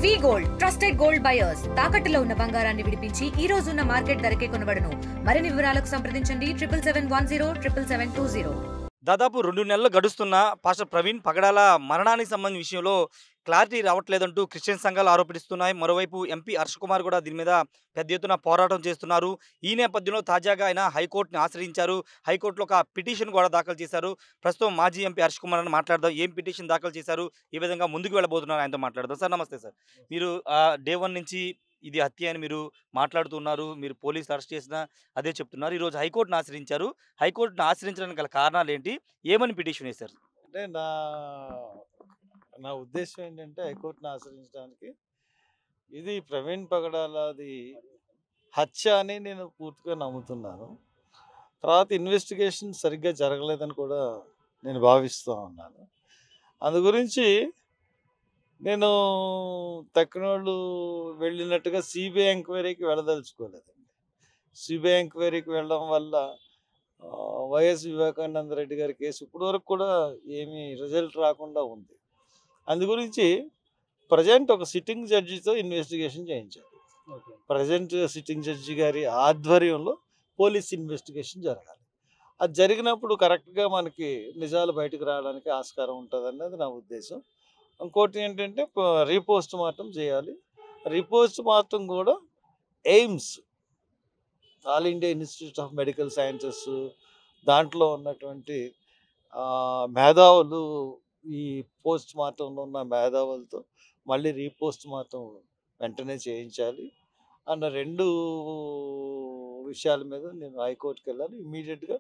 వి gold trusted gold buyers తాకట్టులో ఉన్న బంగారాన్ని విడిపించి ఈ రోజు ఉన్న మార్కెట్ ధరకే కొనబడును. మరిన్ని వివరాలకు సంప్రదించండి 77107720. దాదాపు 2 నెలలు గడుస్తున్న పాస్టర్ ప్రవీణ్ పగడాల మరణానికి సంబంధించిన విషయంలో క్లారిటీ రావట్లేదంటూ క్రిస్టియన్ సంఘాలు ఆరోపిస్తున్నాయి. మరోవైపు ఎంపీ హర్ష కుమార్ కూడా దీని మీద పెద్ద ఎత్తున పోరాటం చేస్తున్నారు. ఈ నేపథ్యంలో తాజాగా ఆయన హైకోర్టుని ఆశ్రయించారు. హైకోర్టులో ఒక పిటిషన్ కూడా దాఖలు చేశారు. ప్రస్తుతం మాజీ ఎంపీ హర్ష కుమార్ అని మాట్లాడదాం. ఏం పిటిషన్ దాఖలు చేశారు, ఏ విధంగా ముందుకు వెళ్ళబోతున్నారు ఆయనతో మాట్లాడదాం. సార్ నమస్తే సార్. మీరు డే 1 నుంచి ఇది హత్య అని మీరు మాట్లాడుతున్నారు. మీరు పోలీసులు అరెస్ట్ చేసినా అదే చెప్తున్నారు. ఈరోజు హైకోర్టును ఆశ్రయించారు. హైకోర్టును ఆశ్రయించడానికి గల కారణాలు ఏంటి, ఏమని పిటిషన్ వేశారు? అంటే నా ఉద్దేశం ఏంటంటే హైకోర్టును ఆశ్రయించడానికి ఇది ప్రవీణ్ పగడాలది హత్య అని నేను పూర్తిగా నమ్ముతున్నాను. తర్వాత ఇన్వెస్టిగేషన్ సరిగ్గా జరగలేదని కూడా నేను భావిస్తూ ఉన్నాను. అందు గురించి నేను తక్కినోళ్ళు వెళ్ళినట్టుగా సిబిఐ ఎంక్వైరీకి వెళ్ళదలుచుకోలేదండి. సిబిఐ ఎంక్వైరీకి వెళ్ళడం వల్ల వైఎస్ వివేకానంద రెడ్డి గారి కేసు ఇప్పటివరకు కూడా ఏమీ రిజల్ట్ రాకుండా ఉంది. అందు గురించి ప్రజెంట్ ఒక సిట్టింగ్ జడ్జితో ఇన్వెస్టిగేషన్ చేయించారు. ప్రజెంట్ సిట్టింగ్ జడ్జి గారి ఆధ్వర్యంలో పోలీస్ ఇన్వెస్టిగేషన్ జరగాలి. అది జరిగినప్పుడు కరెక్ట్గా మనకి నిజాలు బయటకు రావడానికి ఆస్కారం ఉంటుంది అన్నది నా ఉద్దేశం. ఇంకోటి ఏంటంటే రీపోస్ట్ మార్టం చేయాలి. రీపోస్ట్ మార్టం కూడా AIIMS, all India institute of medical sciences దాంట్లో ఉన్నటువంటి మేధావులు, ఈ పోస్ట్ మార్టంలో ఉన్న మేధావులతో మళ్ళీ రీపోస్ట్ మార్టం వెంటనే చేయించాలి అన్న 2 విషయాల మీద నేను హైకోర్టుకి వెళ్ళాలి. ఇమీడియట్గా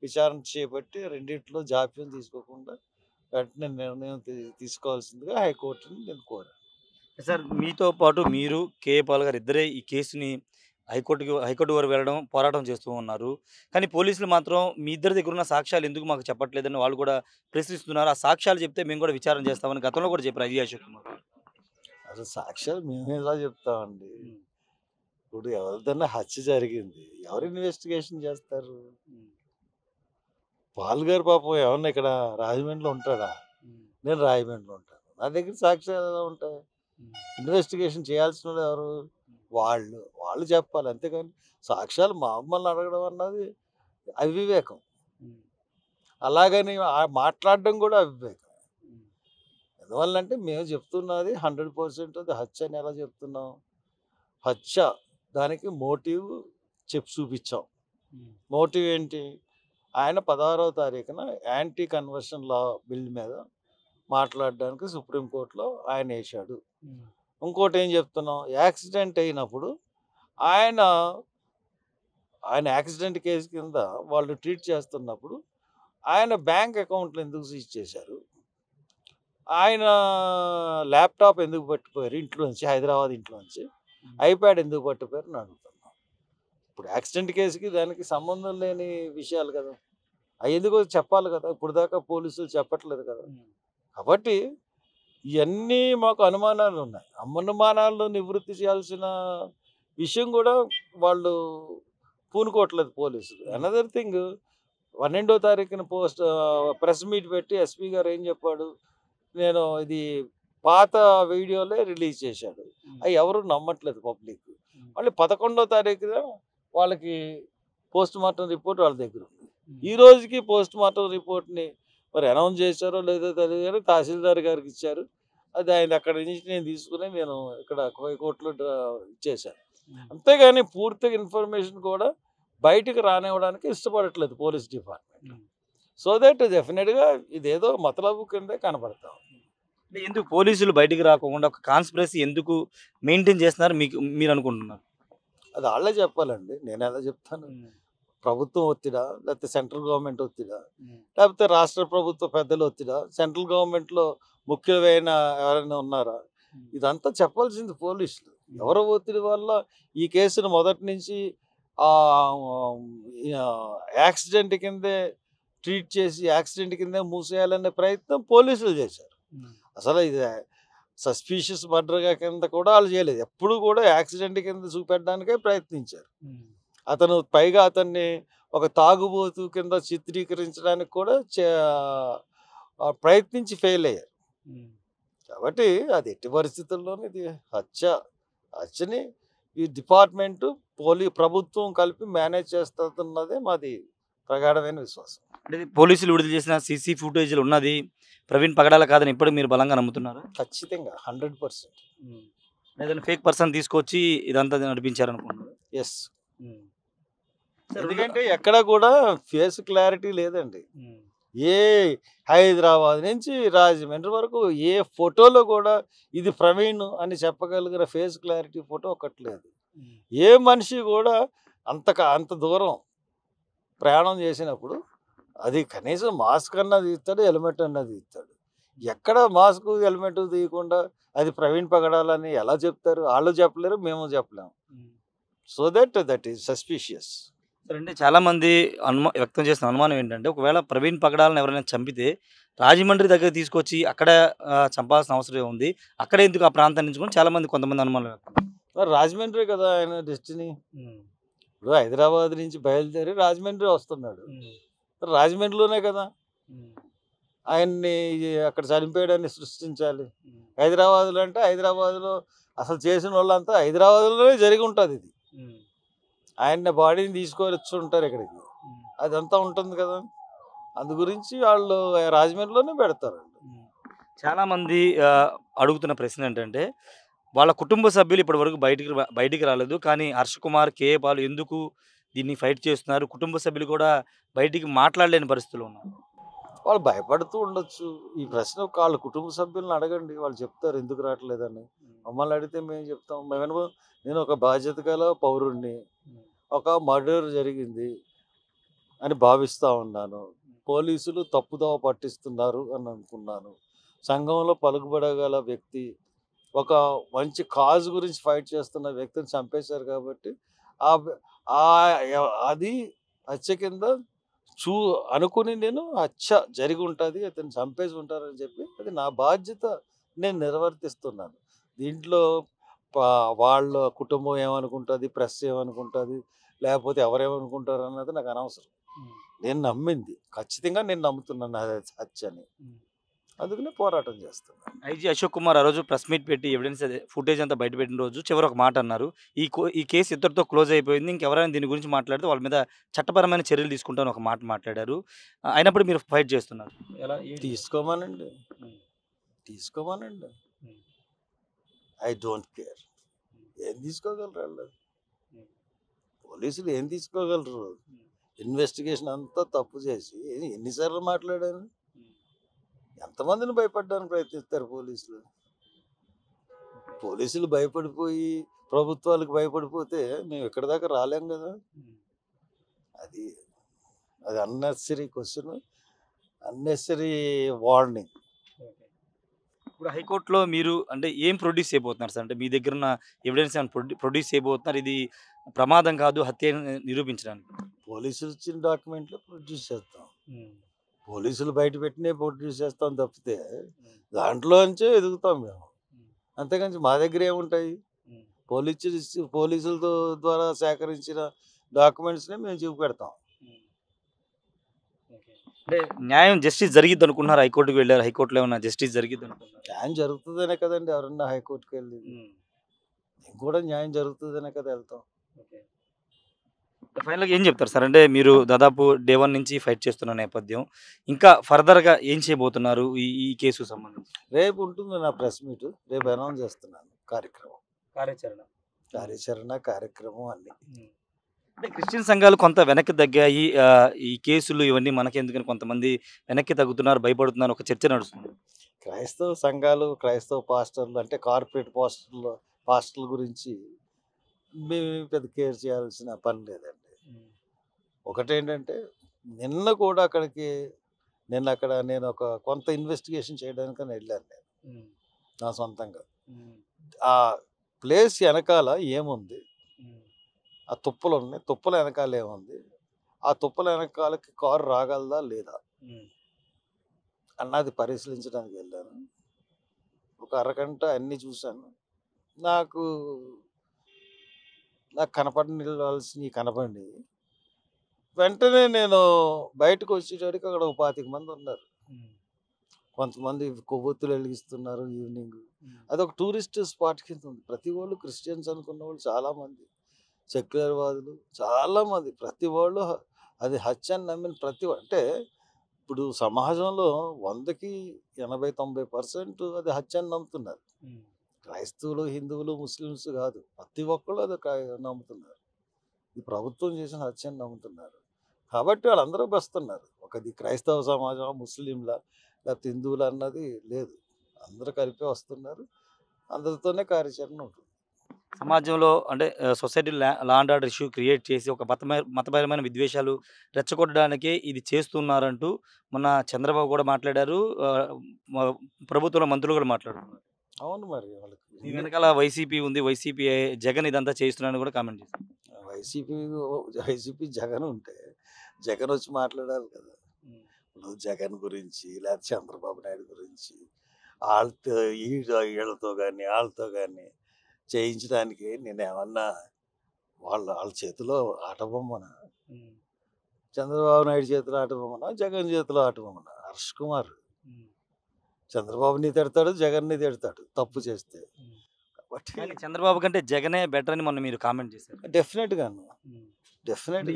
విచారణ చేపట్టి రెండింటిలో జాప్యం తీసుకోకుండా వెంటనే నిర్ణయం తీసుకోవాల్సిందిగా హైకోర్టుని నేను కోరాను. సార్, మీతో పాటు మీరు కేఏ పాల్ గారు ఇద్దరే ఈ కేసుని హైకోర్టు వరకు వెళ్ళడం పోరాటం చేస్తూ ఉన్నారు. కానీ పోలీసులు మాత్రం మీ ఇద్దరి దగ్గర ఉన్న సాక్ష్యాలు ఎందుకు మాకు చెప్పట్లేదని వాళ్ళు కూడా ప్రశ్నిస్తున్నారు. ఆ సాక్ష్యాలు చెప్తే మేము కూడా విచారణ చేస్తామని గతంలో కూడా చెప్పారు ఐజీ అశోక్ కుమార్. అసలు సాక్ష్యాలు మేము ఎలా చెప్తామండి? ఇప్పుడు ఎవరిదన్నా హత్య జరిగింది, ఎవరు ఇన్వెస్టిగేషన్ చేస్తారు? పాల్ గారు పాపం ఏమన్నా ఇక్కడ రాజమండ్రిలో ఉంటాడా? నేను రాజమండ్రిలో ఉంటాను. నా దగ్గర సాక్ష్యాలు ఎలా ఉంటాయి? ఇన్వెస్టిగేషన్ చేయాల్సిన వాళ్ళు ఎవరు? వాళ్ళు చెప్పాలి. అంతేకాని సాక్ష్యాలు మమ్మల్ని అడగడం అన్నది అవివేకం. అలాగని మాట్లాడడం కూడా అవివేకం. ఎందువల్లంటే మేము చెప్తున్నది 100% అది హత్య అని ఎలా చెప్తున్నాం? హత్య దానికి మోటివ్ చూపించాం. మోటివ్ ఏంటి? ఆయన 16వ తారీఖున యాంటీ కన్వర్షన్ లా బిల్ మీద మాట్లాడడానికి సుప్రీంకోర్టులో ఆయన వేశాడు. ఇంకోటి ఏం చెప్తున్నాం? యాక్సిడెంట్ అయినప్పుడు ఆయన యాక్సిడెంట్ కేసు కింద వాళ్ళు ట్రీట్ చేస్తున్నప్పుడు ఆయన బ్యాంక్ అకౌంట్లు ఎందుకు సీజ్ చేశారు? ఆయన ల్యాప్టాప్ ఎందుకు పట్టుకుపోయారు ఇంట్లోంచి, హైదరాబాద్ ఇంట్లోంచి? ఐప్యాడ్ ఎందుకు పట్టుకుపోయారు అని అడుగుతున్నాం. ఇప్పుడు యాక్సిడెంట్ కేసుకి దానికి సంబంధం లేని విషయాలు కదా, అవి ఎందుకో చెప్పాలి కదా. ఇప్పుడు దాకా పోలీసులు చెప్పట్లేదు కదా. కాబట్టి ఇవన్నీ మాకు అనుమానాలు ఉన్నాయి. అనుమానాలను నివృత్తి చేయాల్సిన విషయం కూడా వాళ్ళు పూనుకోవట్లేదు పోలీసులు. అనదర్ థింగ్, 12వ తారీఖున ప్రెస్ మీట్ పెట్టి ఎస్పీ గారు ఏం చెప్పాడు? నేను ఇది పాత వీడియోలే రిలీజ్ చేశాడు. అవి ఎవరు నమ్మట్లేదు పబ్లిక్. మళ్ళీ 11వ తారీఖున వాళ్ళకి పోస్ట్ మార్టం రిపోర్ట్ వాళ్ళ దగ్గర ఉంది. ఈ రోజుకి పోస్ట్ మార్టం రిపోర్ట్ని మరి అనౌన్స్ చేశారో లేదో తెలియదు కానీ తహసీల్దార్ గారికి ఇచ్చారు. అది ఆయన అక్కడి నుంచి నేను తీసుకుని నేను ఇక్కడ హైకోర్టులో ఇచ్చేశాను. అంతేగాని పూర్తిగా ఇన్ఫర్మేషన్ కూడా బయటకు రానివ్వడానికి ఇష్టపడట్లేదు పోలీస్ డిపార్ట్మెంట్. సో దట్ డెఫినెట్గా ఇదేదో మతలబు కిందే కనబడతాం. ఎందుకు పోలీసులు బయటికి రాకుండా ఒక కాన్స్పిరసీ ఎందుకు మెయింటైన్ చేస్తున్నారు మీరు అనుకుంటున్నారు? అది వాళ్ళే చెప్పాలండి, నేను ఎలా చెప్తాను? ప్రభుత్వం ఒత్తిడా, లేకపోతే సెంట్రల్ గవర్నమెంట్ ఒత్తిడా, లేకపోతే రాష్ట్ర ప్రభుత్వ పెద్దలు ఒత్తిడా, సెంట్రల్ గవర్నమెంట్లో ముఖ్యమైన ఎవరైనా ఉన్నారా? ఇదంతా చెప్పాల్సింది పోలీసులు. ఎవరో ఒత్తిడి వల్ల ఈ కేసును మొదటి నుంచి యాక్సిడెంట్ కిందే ట్రీట్ చేసి యాక్సిడెంట్ కిందే మూసేయాలనే ప్రయత్నం పోలీసులు చేశారు. అసలు ఇది సస్పీషియస్ మర్డర్గా కింద కూడా వాళ్ళు చేయలేదు. ఎప్పుడు కూడా యాక్సిడెంట్ కింద చూపెట్టడానికే ప్రయత్నించారు. పైగా అతన్ని ఒక తాగుబోతు కింద చిత్రీకరించడానికి కూడా ప్రయత్నించి ఫెయిల్ అయ్యారు. కాబట్టి అది ఎట్టి పరిస్థితుల్లోనూ ఇది హత్యని ఈ డిపార్ట్మెంటు ప్రభుత్వం కలిపి మేనేజ్ చేస్తున్నదే మాది ప్రగాఢమైన విశ్వాసం. అంటే ఇది పోలీసులు విడుదల చేసిన సీసీ ఫుటేజ్‌లో ఉన్నది ప్రవీణ్ పగడాల కాదని ఇప్పటికి మీరు బలంగా నమ్ముతున్నారా? ఖచ్చితంగా 100%. ఏదైనా ఫేక్ పర్సన్ తీసుకొచ్చి ఇదంతా నడిపించారనుకుంటున్నారా? ఎస్. సార్ ఎందుకంటే ఎక్కడ కూడా ఫేస్ క్లారిటీ లేదండి. ఏ హైదరాబాద్ నుంచి రాజమండ్రి వరకు ఏ ఫోటోలో కూడా ఇది ప్రవీణ్ అని చెప్పగలిగిన ఫేస్ క్లారిటీ ఫోటో ఒకటి లేదు. ఏ మనిషి కూడా అంత దూరం ప్రయాణం చేసినప్పుడు అది కనీసం మాస్క్ అన్నది తీస్తాడు, హెల్మెట్ అన్నది తీస్తాడు. ఎక్కడ మాస్క్ హెల్మెట్ తీయకుండా అది ప్రవీణ్ పగడాలని ఎలా చెప్తారు? వాళ్ళు చెప్పలేరు, మేము చెప్పలేము. So that is suspicious. సరే అంటే చాలామంది వ్యక్తం చేసిన అనుమానం ఏంటంటే ఒకవేళ ప్రవీణ్ పగడాలను ఎవరైనా చంపితే రాజమండ్రి దగ్గర తీసుకొచ్చి అక్కడ చంపాల్సిన అవసరం ఉంది. అక్కడే ఎందుకు ఆ ప్రాంతాన్ని ఎంచుకొని చాలామంది కొంతమంది అనుమానం వ్యక్తం. మరి రాజమండ్రి కదా ఆయన డెస్టినీ. ఇప్పుడు హైదరాబాద్ నుంచి బయలుదేరి రాజమండ్రి వస్తున్నాడు. రాజమండ్రిలోనే కదా ఆయన్ని అక్కడ చనిపోయాడని సృష్టించాలి. హైదరాబాద్లో అంటే హైదరాబాద్లో అసలు చేసిన వాళ్ళంతా హైదరాబాద్లోనే జరిగి ఉంటుంది. ఇది ఆయన బాడీని తీసుకొని ఉంటారు ఇక్కడికి, అదంతా ఉంటుంది కదా. అందు గురించి వాళ్ళు రాజమండ్రిలోనే పెడతారండి. చాలామంది అడుగుతున్న ప్రశ్న ఏంటంటే వాళ్ళ కుటుంబ సభ్యులు ఇప్పటి వరకు బయటికి రాలేదు. కానీ హర్ష్ కుమార్, కేఏ పాల్ ఎందుకు దీన్ని ఫైట్ చేస్తున్నారు? కుటుంబ సభ్యులు కూడా బయటికి మాట్లాడలేని పరిస్థితులు ఉన్నారు. వాళ్ళు భయపడుతూ ఉండొచ్చు. ఈ ప్రశ్న వాళ్ళ కుటుంబ సభ్యులను అడగండి, వాళ్ళు చెప్తారు ఎందుకు రావట్లేదని. మమ్మల్ని అడిగితే మేము చెప్తాం. నేను ఒక బాధ్యత గల పౌరుణ్ణి, ఒక మర్డర్ జరిగింది అని భావిస్తూ ఉన్నాను. పోలీసులు తప్పుదోవ పట్టిస్తున్నారు అని అనుకున్నాను. సంఘంలో పలుకుబడగల వ్యక్తి, ఒక మంచి కాజ్ గురించి ఫైట్ చేస్తున్న వ్యక్తిని చంపేశారు కాబట్టి అది హత్య కింద అనుకుని నేను హత్య జరిగి ఉంటుంది, అతను చంపేసి ఉంటారని చెప్పి అది నా బాధ్యత నేను నిర్వర్తిస్తున్నాను. దీంట్లో వాళ్ళ కుటుంబం ఏమనుకుంటుంది, ప్రెస్ ఏమనుకుంటుంది, లేకపోతే ఎవరేమనుకుంటారు అన్నది నాకు అనవసరం. నేను నమ్మింది ఖచ్చితంగా నేను నమ్ముతున్నాను హత్యని, అందుకనే పోరాటం చేస్తున్నాను. ఐజీ అశోక్ కుమార్ ఆ రోజు ప్రెస్ మీట్ పెట్టి ఎవిడెన్స్ ఫుటేజ్ అంతా బయటపెట్టిన రోజు చివరి ఒక మాట అన్నారు, ఈ కేసు ఇద్దరితో క్లోజ్ అయిపోయింది, ఇంకెవరైనా దీని గురించి మాట్లాడితే వాళ్ళ మీద చట్టపరమైన చర్యలు తీసుకుంటామని ఒక మాట మాట్లాడారు. అయినప్పుడు మీరు ఫైట్ చేస్తున్నారు. తీసుకోమానండి, ఐ డోంట్ కేర్. ఏం తీసుకోగలరు వాళ్ళు? పోలీసులు ఏం తీసుకోగలరు? ఇన్వెస్టిగేషన్ అంతా తప్పు చేసి ఎన్నిసార్లు మాట్లాడాను? ఎంతమందిని భయపడడానికి ప్రయత్నిస్తారు పోలీసులు భయపడిపోయి ప్రభుత్వాలకు భయపడిపోతే మేము ఎక్కడి దాకా రాలేం కదా. అది అన్నెసరీ క్వశ్చన్, అన్నెసరీ వార్నింగ్. ఇప్పుడు హైకోర్టులో మీరు అంటే ఏం ప్రొడ్యూస్ చేయబోతున్నారు సార్? అంటే మీ దగ్గర ఉన్న ఎవిడెన్స్ ప్రొడ్యూస్ చేయబోతున్నారు, ఇది ప్రమాదం కాదు హత్య నిరూపించడానికి? పోలీసులు ఇచ్చిన డాక్యుమెంట్లు ప్రొడ్యూస్ చేస్తాం, పోలీసులు బయట పెట్టినే ప్రొడ్యూస్ చేస్తాం తప్పితే దాంట్లోంచే ఎదుగుతాం మేము. అంతేకాని మా దగ్గర ఏముంటాయి? పోలీసులతో ద్వారా సేకరించిన డాక్యుమెంట్స్నే మేము చూపెడతాం. అంటే న్యాయం జస్టిస్ జరిగిద్ది అనుకుంటున్నారు? హైకోర్టుకి వెళ్ళారు, హైకోర్టులో ఏమన్నా జస్టిస్ జరిగిద్ది అనుకుంటున్నారు? న్యాయం జరుగుతుందనే కదండి ఎవరన్నా హైకోర్టుకి వెళ్ళి. మేము కూడా న్యాయం జరుగుతుందనే కదా వెళ్తాం. ఫైనల్గా ఏం చెప్తారు సార్? అంటే మీరు దాదాపు డే 1 నుంచి ఫైట్ చేస్తున్న నేపథ్యం, ఇంకా ఫర్దర్గా ఏం చేయబోతున్నారు ఈ కేసుకు సంబంధించి? రేపు ఉంటుంది నా ప్రెస్ మీట్, రేపు అనౌన్స్ చేస్తున్నాను కార్యక్రమం అన్ని. అంటే క్రిస్టియన్ సంఘాలు కొంత వెనక్కి తగ్గాయి, ఈ కేసులు ఇవన్నీ మనకెందుకని కొంతమంది వెనక్కి తగ్గుతున్నారు, భయపడుతున్నారు, ఒక చర్చ నడుస్తుంది. క్రైస్తవ సంఘాలు, క్రైస్తవ పాస్టర్లు అంటే కార్పొరేట్ పాస్టర్ల గురించి మేము పెద్ద కేర్ చేయాల్సిన పని లేదండి. ఒకటేంటంటే నిన్న కూడా నేను ఒక కొంత ఇన్వెస్టిగేషన్ చేయడానికని వెళ్ళాను నేను నా సొంతంగా. ఆ ప్లేస్ వెనకాల ఏముంది, ఆ తుప్పలు ఉన్నాయి, తుప్పల వెనకాల ఏముంది, ఆ తుప్పల వెనకాలకి కారు రాగలదా లేదా అన్నది పరిశీలించడానికి వెళ్ళాను. ఒక అరగంట అన్నీ చూశాను. నాకు కనపడినవి కనపడి వెంటనే నేను బయటకు వచ్చేటడికి అక్కడ 25 మంది ఉన్నారు. కొంతమంది కొవ్వొత్తులు వెలిగిస్తున్నారు ఈవినింగ్. అదొక టూరిస్ట్ స్పాట్ కింద ఉంది. ప్రతి వాళ్ళు క్రిస్టియన్స్ అనుకున్న వాళ్ళు చాలామంది, సెక్యులర్ వాదులు చాలామంది, ప్రతి వాళ్ళు అది హత్య అని నమ్మిన అంటే ఇప్పుడు సమాజంలో 100కి 80-90% అది హత్య అని నమ్ముతున్నారు. క్రైస్తవులు, హిందువులు, ముస్లిమ్స్ కాదు, ప్రతి ఒక్కళ్ళు అది నమ్ముతున్నారు. ఈ ప్రభుత్వం చేసిన హత్య అని నమ్ముతున్నారు. కాబట్టి వాళ్ళందరూ బస్తున్నారు. ఒకది క్రైస్తవ సమాజం, ముస్లింల, లేకపోతే హిందువులు అన్నది లేదు. అందరూ కలిపి వస్తున్నారు. అందరితోనే కార్యాచరణ ఉంటుంది. సమాజంలో అంటే society law and order issue create చేసి ఒక మతపరమైన విద్వేషాలు రెచ్చగొట్టడానికే ఇది చేస్తున్నారంటూ మొన్న చంద్రబాబు కూడా మాట్లాడారు. ప్రభుత్వంలో మంత్రులు కూడా మాట్లాడుతున్నారు. అవును, మరి వాళ్ళకి ఈ వెనకాల వైసీపీ ఉంది, వైసీపీ జగన్ ఇదంతా చేస్తున్నారని కూడా కామెంట్ చేశారు. వైసీపీ జగన్ ఉంటే జగన్ వచ్చి మాట్లాడాలి కదా. ఇప్పుడు జగన్ గురించి లేకపోతే చంద్రబాబు నాయుడు గురించి వాళ్ళతో వీళ్ళతో కానీ వాళ్ళతో కానీ చేయించడానికి నేను ఏమన్నా వాళ్ళ చేతిలో ఆట బొమ్మనా? చంద్రబాబు నాయుడు చేతిలో ఆట బొమ్మనా, జగన్ చేతిలో ఆట బొమ్మనా? హర్ష్ కుమార్ చంద్రబాబుని తిడతాడు, జగన్ని తిడతాడు తప్పు చేస్తే. కాబట్టి చంద్రబాబు కంటే జగనే బెటర్ అని మొన్న మీరు కామెంట్ చేశారు. డెఫినెట్గా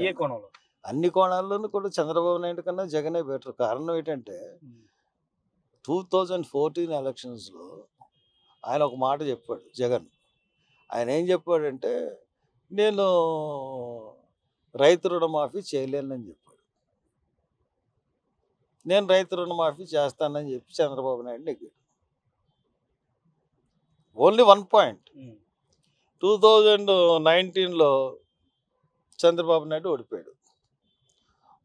ఏ కోణంలో? అన్ని కోణాల్లోనూ కూడా చంద్రబాబు నాయుడు కన్నా జగనే బెటర్. కారణం ఏంటంటే 2014 ఎలక్షన్స్లో ఆయన ఒక మాట చెప్పాడు జగన్. ఆయన ఏం చెప్పాడంటే, నేను రైతు రుణమాఫీ చేయలేనని చెప్పాడు. నేను రైతు రుణమాఫీ చేస్తానని చెప్పి చంద్రబాబు నాయుడు నెగ్గాడు. Only 1 point. 2019లో చంద్రబాబు నాయుడు ఓడిపోయాడు.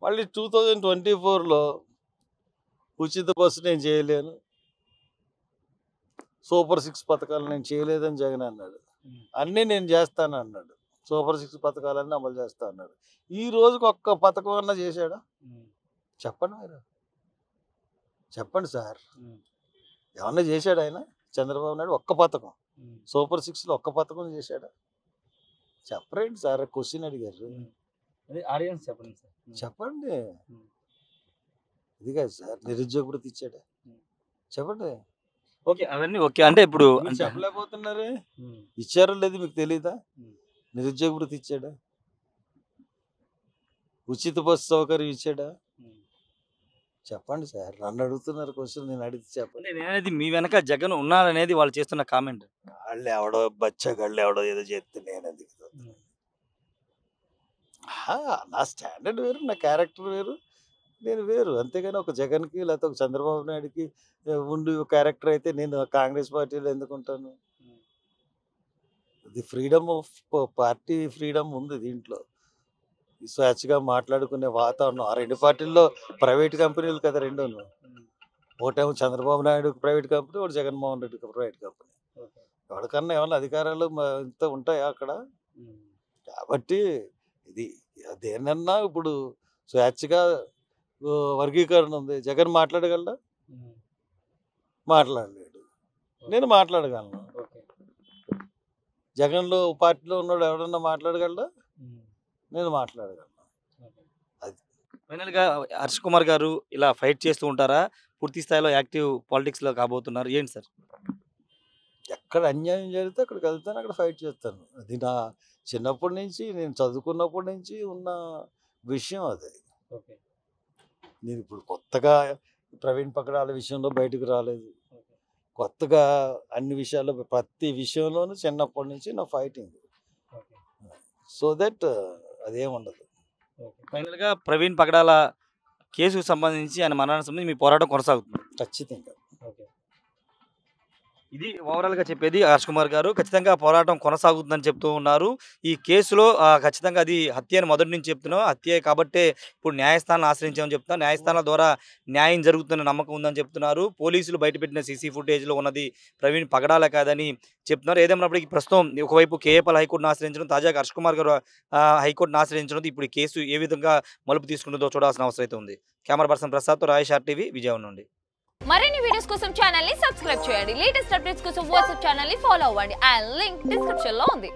మళ్ళీ 2024లో ఉచిత బస్సు నేను చేయలేను, సూపర్ 6 పథకాలు నేను చేయలేదని జగన్ అన్నాడు. అన్నీ నేను చేస్తాను అన్నాడు. సూపర్ 6 పథకాలన్నీ అమలు చేస్తా అన్నాడు. ఈ రోజుకి ఒక్క పథకం అన్నా చేశాడా? చెప్పండి మీరు, చెప్పండి సార్. ఏమన్నా చేశాడు ఆయన చంద్రబాబు నాయుడు? ఒక్క పథకం, సూపర్ 6లో ఒక్క పథకం చేశాడా? చెప్పరేంటి సార్? క్వశ్చన్ అడిగారు, చెప్పండి. ఇది కాదు సార్, నిరుద్యోగ వృత్తి ఇచ్చాడా? చెప్పండి. ఓకే, అవన్నీ ఓకే. అంటే ఇప్పుడు చెప్పలేకపోతున్నారే, ఇచ్చారో లేదు మీకు తెలీదా? నిరుద్యోగ వృత్తి ఇచ్చాడా? ఉచిత బస్సు సౌకర్యం ఇచ్చాడా? చెప్పండి సార్. నన్ను అడుగుతున్నారు క్వశ్చన్, నేను అడిగితే చెప్పండి. నేనేది మీ వెనక జగన్ ఉన్నారనేది వాళ్ళు చేస్తున్న కామెంట్. వాళ్ళు ఎవడో బచ్చగాళ్ళు ఎవడో ఏదో చెప్తే నేను ఎందుకు? నా స్టాండర్డ్ వేరు, నా క్యారెక్టర్ వేరు, నేను వేరు. అంతేగాని ఒక జగన్కి లేకపోతే ఒక చంద్రబాబు నాయుడుకి ఉండి క్యారెక్టర్ అయితే నేను కాంగ్రెస్ పార్టీలో ఎందుకు ఉంటాను? ఇది ఫ్రీడమ్ ఆఫ్ పార్టీ, ఫ్రీడమ్ ఉంది దీంట్లో. స్వేచ్ఛగా మాట్లాడుకునే వాతావరణం. ఆ 2 పార్టీల్లో ప్రైవేట్ కంపెనీలు కదా రెండోను. ఒకటేమో చంద్రబాబు నాయుడు ప్రైవేట్ కంపెనీ, ఒకటి జగన్మోహన్ రెడ్డి ప్రైవేట్ కంపెనీ. ఎవరికన్నా ఏమన్నా అధికారాలు ఇంత ఉంటాయా అక్కడ? కాబట్టి ఇది దేనన్నా ఇప్పుడు స్వేచ్ఛగా వర్గీకరణ ఉంది. జగన్ మాట్లాడగలడా? మాట్లాడలేడు. నేను మాట్లాడగలను. జగన్లో పార్టీలో ఉన్నాడు ఎవడన్నా మాట్లాడగలడా? నేను మాట్లాడగలను. అది ఫైనల్గా హర్ష్ కుమార్ గారు ఇలా ఫైట్ చేస్తూ ఉంటారా? పూర్తి స్థాయిలో యాక్టివ్ పాలిటిక్స్లో కాబోతున్నారు ఏంటి సార్? ఎక్కడ అన్యాయం జరిగితే అక్కడికి వెళ్తాను, అక్కడ ఫైట్ చేస్తాను. అది నా చిన్నప్పటి నుంచి, నేను చదువుకున్నప్పటి నుంచి ఉన్న విషయం అది. నేను ఇప్పుడు కొత్తగా ప్రవీణ్ పగడాల విషయంలో బయటకు రాలేదు. కొత్తగా అన్ని విషయాల్లో, ప్రతి విషయంలోనూ చిన్నప్పటి నుంచి నా ఫైటింగ్. So that అదేముండదు. ఫైనల్గా ప్రవీణ్ పగడాల కేసుకు సంబంధించి, ఆయన మరణానికి సంబంధించి మీ పోరాటం కొనసాగుతుంది ఖచ్చితంగా. ఇది ఓవరాల్గా చెప్పేది హర్ష్ కుమార్ గారు. ఖచ్చితంగా పోరాటం కొనసాగుతుందని చెప్తూ ఉన్నారు. ఈ కేసులో ఖచ్చితంగా అది హత్య అని మొదటి నుంచి చెప్తున్నాం. హత్యే కాబట్టే ఇప్పుడు న్యాయస్థానాన్ని ఆశ్రయించామని చెప్తున్నారు. న్యాయస్థానాల ద్వారా న్యాయం జరుగుతున్న నమ్మకం ఉందని చెప్తున్నారు. పోలీసులు బయటపెట్టిన సీసీ ఫుటేజ్లో ఉన్నది ప్రవీణ్ పగడాల కాదని చెప్తున్నారు. ఏదేమైనప్పటికీ ప్రస్తుతం ఒకవైపు కేఏపాల్ హైకోర్టును ఆశ్రయించడం, తాజాగా హర్ష్ కుమార్ గారు హైకోర్టును ఆశ్రయించడం, ఇప్పుడు ఈ కేసు ఏ విధంగా మలుపు తీసుకుంటుందో చూడాల్సిన అవసరం అయితే ఉంది. Camera person ప్రసాద్తో Rayesh RTV, Vijayawada నుండి. మరిన్ని వీడియోస్ కోసం ఛానల్ ని సబ్స్క్రైబ్ చేయండి. లేటెస్ట్ అప్డేట్స్ కోసం వాట్సాప్ ఛానల్ ని ఫాలో అవ్వండి. అండ్ లింక్ డిస్క్రిప్షన్ లో ఉంది.